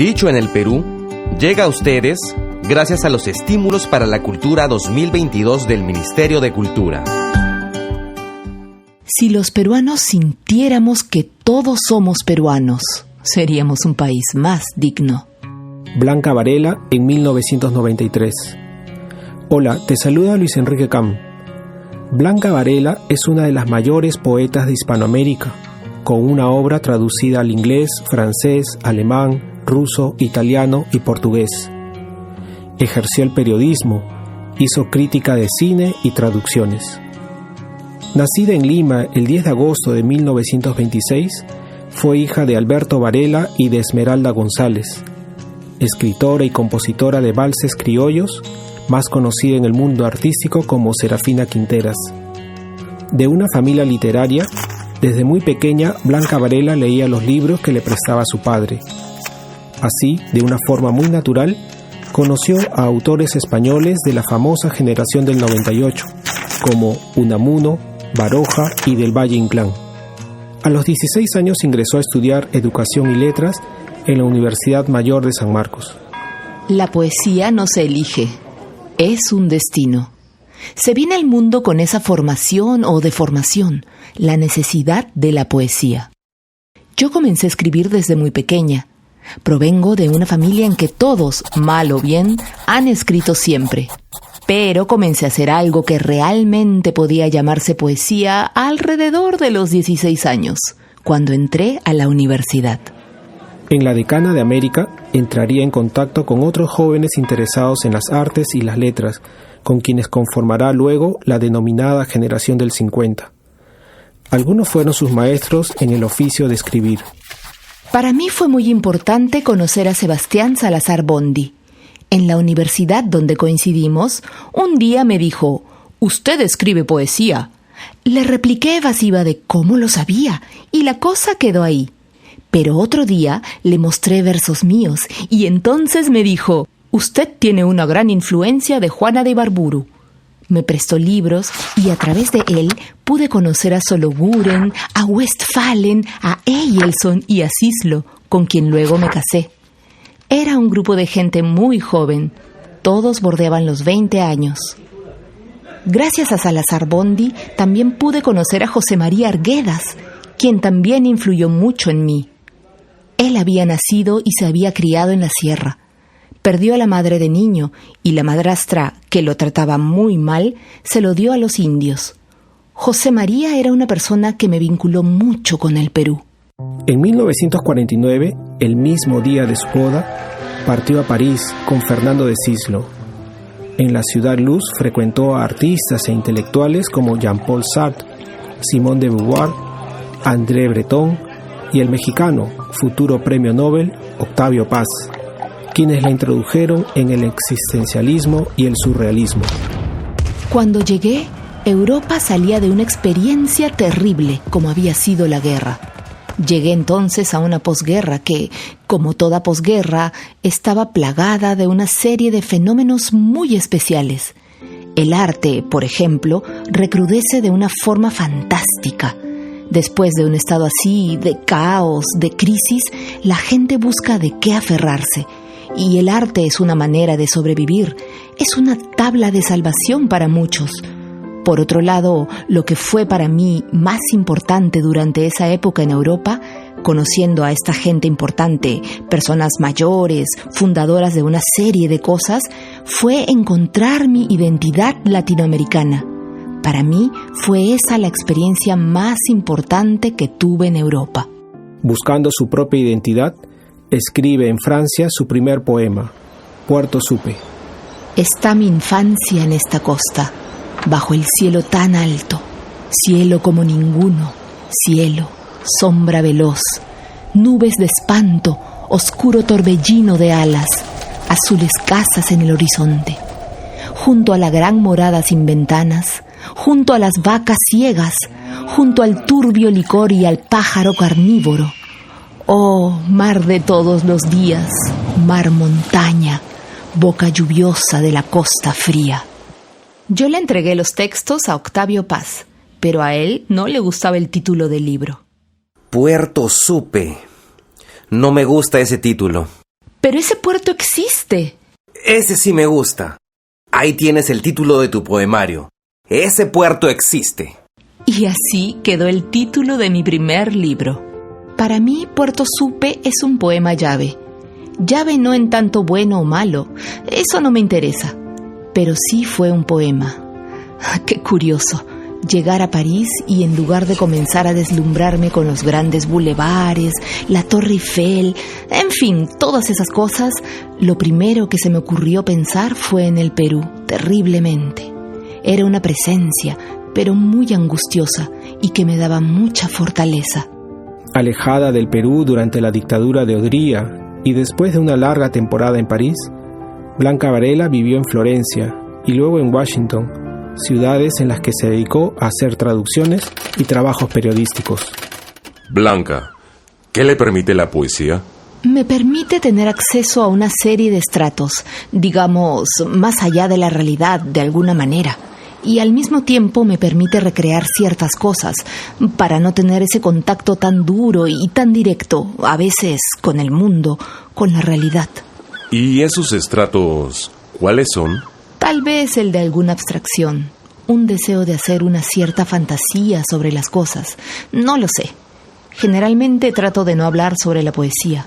Dicho en el Perú, llega a ustedes gracias a los estímulos para la cultura 2022 del Ministerio de Cultura. Si los peruanos sintiéramos que todos somos peruanos, seríamos un país más digno. Blanca Varela, en 1993. Hola, te saluda Luis Enrique Cam. Blanca Varela es una de las mayores poetas de Hispanoamérica, con una obra traducida al inglés, francés, alemán, ruso, italiano y portugués. Ejerció el periodismo, hizo crítica de cine y traducciones. Nacida en Lima el 10 de agosto de 1926, fue hija de Alberto Varela y de Esmeralda González, escritora y compositora de valses criollos, más conocida en el mundo artístico como Serafina Quinteras. De una familia literaria, desde muy pequeña Blanca Varela leía los libros que le prestaba su padre. Así, de una forma muy natural, conoció a autores españoles de la famosa generación del 98, como Unamuno, Baroja y del Valle Inclán. A los 16 años ingresó a estudiar Educación y Letras en la Universidad Mayor de San Marcos. La poesía no se elige, es un destino. Se viene al mundo con esa formación o deformación, la necesidad de la poesía. Yo comencé a escribir desde muy pequeña. Provengo de una familia en que todos, mal o bien, han escrito siempre. Pero comencé a hacer algo que realmente podía llamarse poesía alrededor de los 16 años, cuando entré a la universidad. En la Decana de América entraría en contacto con otros jóvenes interesados en las artes y las letras, con quienes conformará luego la denominada Generación del 50. Algunos fueron sus maestros en el oficio de escribir. Para mí fue muy importante conocer a Sebastián Salazar Bondy. En la universidad donde coincidimos, un día me dijo: «Usted escribe poesía». Le repliqué evasiva de cómo lo sabía, y la cosa quedó ahí. Pero otro día le mostré versos míos, y entonces me dijo: «Usted tiene una gran influencia de Juana de Ibarburu». Me prestó libros y a través de él pude conocer a Soloburen, a Westphalen, a Eyelson y a Cislo, con quien luego me casé. Era un grupo de gente muy joven, todos bordeaban los 20 años. Gracias a Salazar Bondy también pude conocer a José María Arguedas, quien también influyó mucho en mí. Él había nacido y se había criado en la sierra. Perdió a la madre de niño y la madrastra, que lo trataba muy mal, se lo dio a los indios. José María era una persona que me vinculó mucho con el Perú. En 1949, el mismo día de su boda, partió a París con Fernando de Cislo. En la Ciudad Luz frecuentó a artistas e intelectuales como Jean-Paul Sartre, Simone de Beauvoir, André Breton y el mexicano, futuro premio Nobel, Octavio Paz, quienes la introdujeron en el existencialismo y el surrealismo. Cuando llegué, Europa salía de una experiencia terrible como había sido la guerra. Llegué entonces a una posguerra que, como toda posguerra, estaba plagada de una serie de fenómenos muy especiales. El arte, por ejemplo, recrudece de una forma fantástica. Después de un estado así, de caos, de crisis, la gente busca de qué aferrarse. Y el arte es una manera de sobrevivir, es una tabla de salvación para muchos. Por otro lado, lo que fue para mí más importante durante esa época en Europa, conociendo a esta gente importante, personas mayores, fundadoras de una serie de cosas, fue encontrar mi identidad latinoamericana. Para mí fue esa la experiencia más importante que tuve en Europa. Buscando su propia identidad, escribe en Francia su primer poema, Puerto Supe. Está mi infancia en esta costa, bajo el cielo tan alto, cielo como ninguno, cielo, sombra veloz, nubes de espanto, oscuro torbellino de alas, azules casas en el horizonte. Junto a la gran morada sin ventanas, junto a las vacas ciegas, junto al turbio licor y al pájaro carnívoro. Oh, mar de todos los días, mar montaña, boca lluviosa de la costa fría. Yo le entregué los textos a Octavio Paz, pero a él no le gustaba el título del libro. Puerto Supe. No me gusta ese título. Pero ese puerto existe. Ese sí me gusta. Ahí tienes el título de tu poemario. Ese puerto existe. Y así quedó el título de mi primer libro. Para mí, Puerto Supe es un poema llave. Llave no en tanto bueno o malo, eso no me interesa. Pero sí fue un poema. ¡Qué curioso! Llegar a París y en lugar de comenzar a deslumbrarme con los grandes bulevares, la Torre Eiffel, en fin, todas esas cosas, lo primero que se me ocurrió pensar fue en el Perú, terriblemente. Era una presencia, pero muy angustiosa y que me daba mucha fortaleza. Alejada del Perú durante la dictadura de Odría y después de una larga temporada en París, Blanca Varela vivió en Florencia y luego en Washington, ciudades en las que se dedicó a hacer traducciones y trabajos periodísticos. Blanca, ¿qué le permite la poesía? Me permite tener acceso a una serie de estratos, digamos, más allá de la realidad, de alguna manera. Y al mismo tiempo me permite recrear ciertas cosas, para no tener ese contacto tan duro y tan directo, a veces, con el mundo, con la realidad. ¿Y esos estratos, cuáles son? Tal vez el de alguna abstracción, un deseo de hacer una cierta fantasía sobre las cosas, no lo sé. Generalmente trato de no hablar sobre la poesía.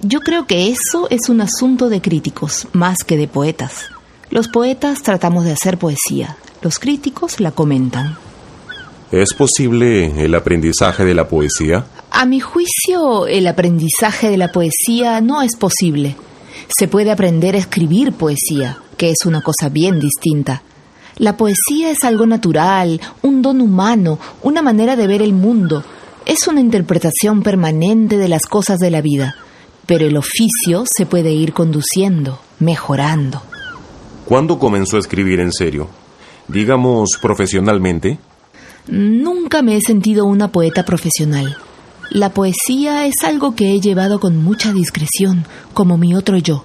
Yo creo que eso es un asunto de críticos, más que de poetas. Los poetas tratamos de hacer poesía, los críticos la comentan. ¿Es posible el aprendizaje de la poesía? A mi juicio, el aprendizaje de la poesía no es posible. Se puede aprender a escribir poesía, que es una cosa bien distinta. La poesía es algo natural, un don humano, una manera de ver el mundo. Es una interpretación permanente de las cosas de la vida, pero el oficio se puede ir conduciendo, mejorando. ¿Cuándo comenzó a escribir en serio? Digamos, profesionalmente. Nunca me he sentido una poeta profesional. La poesía es algo que he llevado con mucha discreción, como mi otro yo.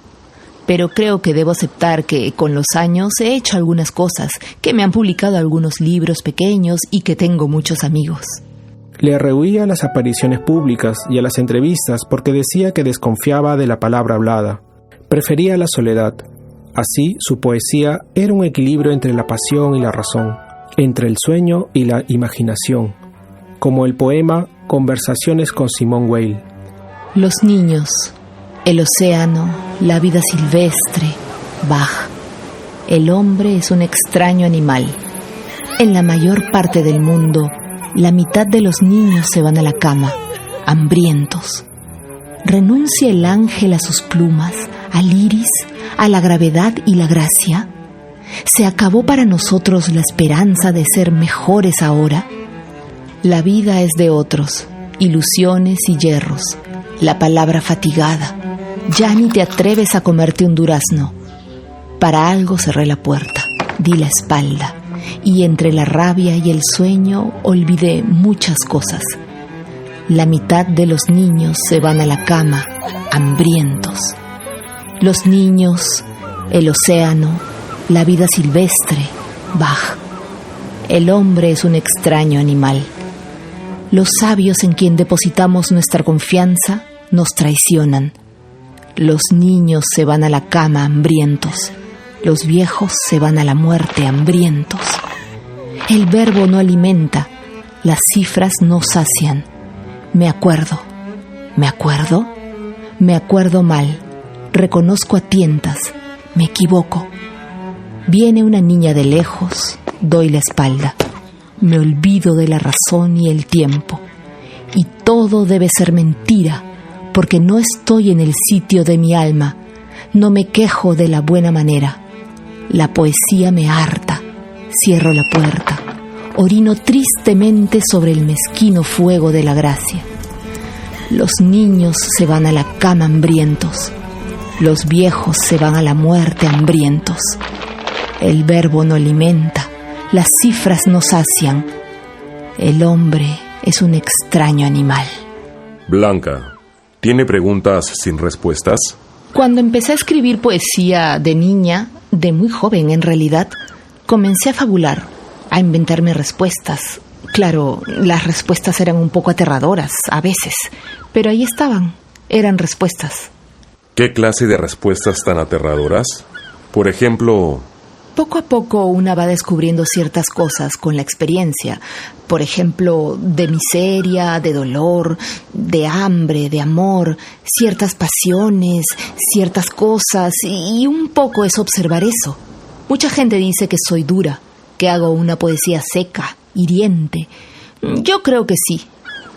Pero creo que debo aceptar que con los años he hecho algunas cosas, que me han publicado algunos libros pequeños y que tengo muchos amigos. Le rehuía a las apariciones públicas y a las entrevistas porque decía que desconfiaba de la palabra hablada. Prefería la soledad. Así, su poesía era un equilibrio entre la pasión y la razón, entre el sueño y la imaginación, como el poema Conversaciones con Simone Weil. Los niños, el océano, la vida silvestre, Bach. El hombre es un extraño animal. En la mayor parte del mundo, la mitad de los niños se van a la cama, hambrientos. ¿Renuncia el ángel a sus plumas, al iris, a la gravedad y la gracia? ¿Se acabó para nosotros la esperanza de ser mejores ahora? La vida es de otros, ilusiones y hierros, la palabra fatigada. Ya ni te atreves a comerte un durazno. Para algo cerré la puerta, di la espalda, y entre la rabia y el sueño olvidé muchas cosas. La mitad de los niños se van a la cama, hambrientos. Los niños, el océano, la vida silvestre, Bach. El hombre es un extraño animal. Los sabios en quien depositamos nuestra confianza nos traicionan. Los niños se van a la cama hambrientos. Los viejos se van a la muerte hambrientos. El verbo no alimenta, las cifras no sacian. Me acuerdo mal, reconozco a tientas, me equivoco. Viene una niña de lejos, doy la espalda. Me olvido de la razón y el tiempo. Y todo debe ser mentira, porque no estoy en el sitio de mi alma. No me quejo de la buena manera. La poesía me harta. Cierro la puerta. Orino tristemente sobre el mezquino fuego de la gracia. Los niños se van a la cama hambrientos. Los viejos se van a la muerte hambrientos. El verbo no alimenta. Las cifras no sacian. El hombre es un extraño animal. Blanca, ¿tiene preguntas sin respuestas? Cuando empecé a escribir poesía de niña, de muy joven en realidad, comencé a fabular, a inventarme respuestas. Claro, las respuestas eran un poco aterradoras, a veces, pero ahí estaban, eran respuestas. ¿Qué clase de respuestas tan aterradoras? Por ejemplo... Poco a poco una va descubriendo ciertas cosas con la experiencia. Por ejemplo, de miseria, de dolor, de hambre, de amor, ciertas pasiones, ciertas cosas, y un poco es observar eso. Mucha gente dice que soy dura, que hago una poesía seca, hiriente. Yo creo que sí,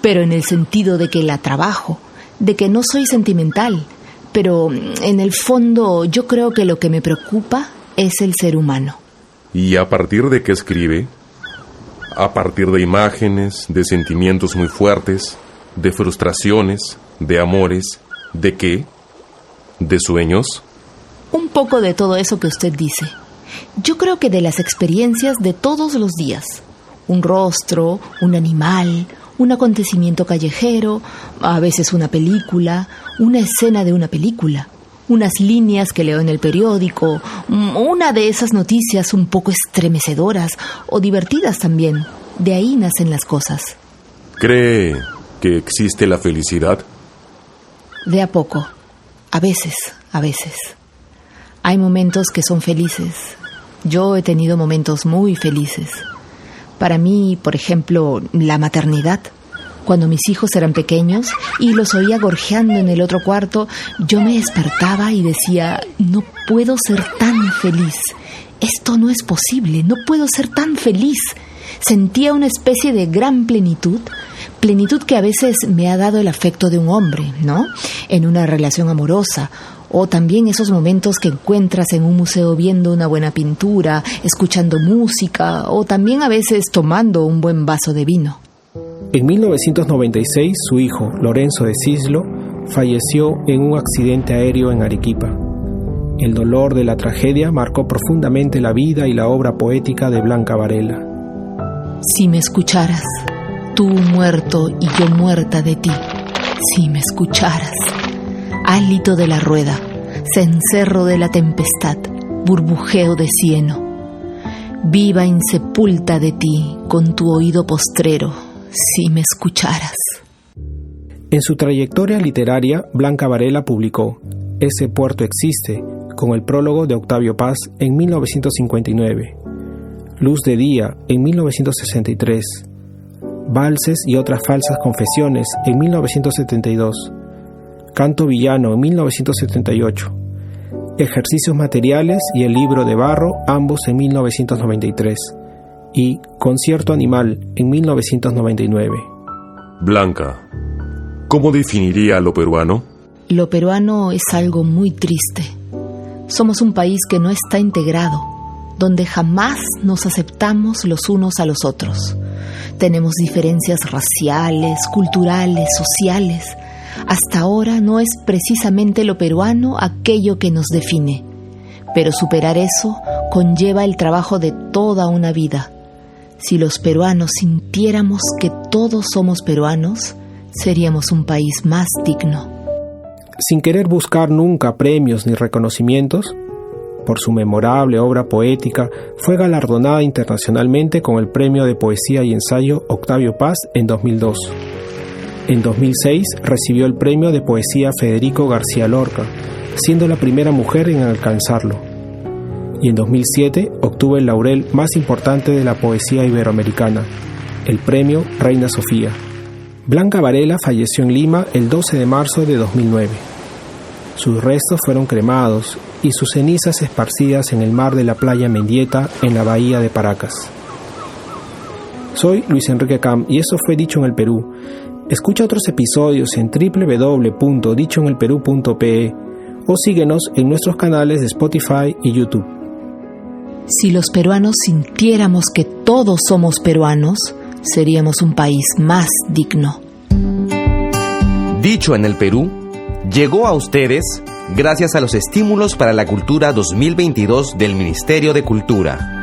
pero en el sentido de que la trabajo, de que no soy sentimental. Pero en el fondo yo creo que lo que me preocupa es el ser humano. ¿Y a partir de qué escribe? ¿A partir de imágenes, de sentimientos muy fuertes, de frustraciones, de amores, de qué? ¿De sueños? Un poco de todo eso que usted dice. Yo creo que de las experiencias de todos los días. Un rostro, un animal, un acontecimiento callejero, a veces una película, una escena de una película, unas líneas que leo en el periódico, una de esas noticias un poco estremecedoras o divertidas también. De ahí nacen las cosas. ¿Cree que existe la felicidad? De a poco. A veces. Hay momentos que son felices. Yo he tenido momentos muy felices. Para mí, por ejemplo, la maternidad. Cuando mis hijos eran pequeños y los oía gorjeando en el otro cuarto, yo me despertaba y decía, no puedo ser tan feliz. Esto no es posible, no puedo ser tan feliz. Sentía una especie de gran plenitud que a veces me ha dado el afecto de un hombre, ¿no? En una relación amorosa. O también esos momentos que encuentras en un museo viendo una buena pintura, escuchando música, o también a veces tomando un buen vaso de vino. En 1996, su hijo, Lorenzo de Cislo, falleció en un accidente aéreo en Arequipa. El dolor de la tragedia marcó profundamente la vida y la obra poética de Blanca Varela. Si me escucharas, tú muerto y yo muerta de ti, si me escucharas. Hálito de la rueda, cencerro de la tempestad, burbujeo de cieno. Viva insepulta de ti con tu oído postrero, si me escucharas. En su trayectoria literaria, Blanca Varela publicó Ese puerto existe, con el prólogo de Octavio Paz en 1959, Luz de día en 1963, Valses y otras falsas confesiones en 1972, Canto villano en 1978, Ejercicios materiales y El libro de barro, ambos en 1993, y Concierto animal en 1999. Blanca, ¿cómo definiría lo peruano? Lo peruano es algo muy triste. Somos un país que no está integrado, donde jamás nos aceptamos los unos a los otros. Tenemos diferencias raciales, culturales, sociales. Hasta ahora no es precisamente lo peruano aquello que nos define, pero superar eso conlleva el trabajo de toda una vida. Si los peruanos sintiéramos que todos somos peruanos, seríamos un país más digno. Sin querer buscar nunca premios ni reconocimientos, por su memorable obra poética, fue galardonada internacionalmente con el Premio de Poesía y Ensayo Octavio Paz en 2002. En 2006 recibió el Premio de Poesía Federico García Lorca, siendo la primera mujer en alcanzarlo. Y en 2007 obtuvo el laurel más importante de la poesía iberoamericana, el Premio Reina Sofía. Blanca Varela falleció en Lima el 12 de marzo de 2009. Sus restos fueron cremados y sus cenizas esparcidas en el mar de la playa Mendieta, en la bahía de Paracas. Soy Luis Enrique Cam y eso fue Dicho en el Perú. Escucha otros episodios en www.dichoenelperú.pe o síguenos en nuestros canales de Spotify y YouTube. Si los peruanos sintiéramos que todos somos peruanos, seríamos un país más digno. Dicho en el Perú llegó a ustedes gracias a los estímulos para la cultura 2022 del Ministerio de Cultura.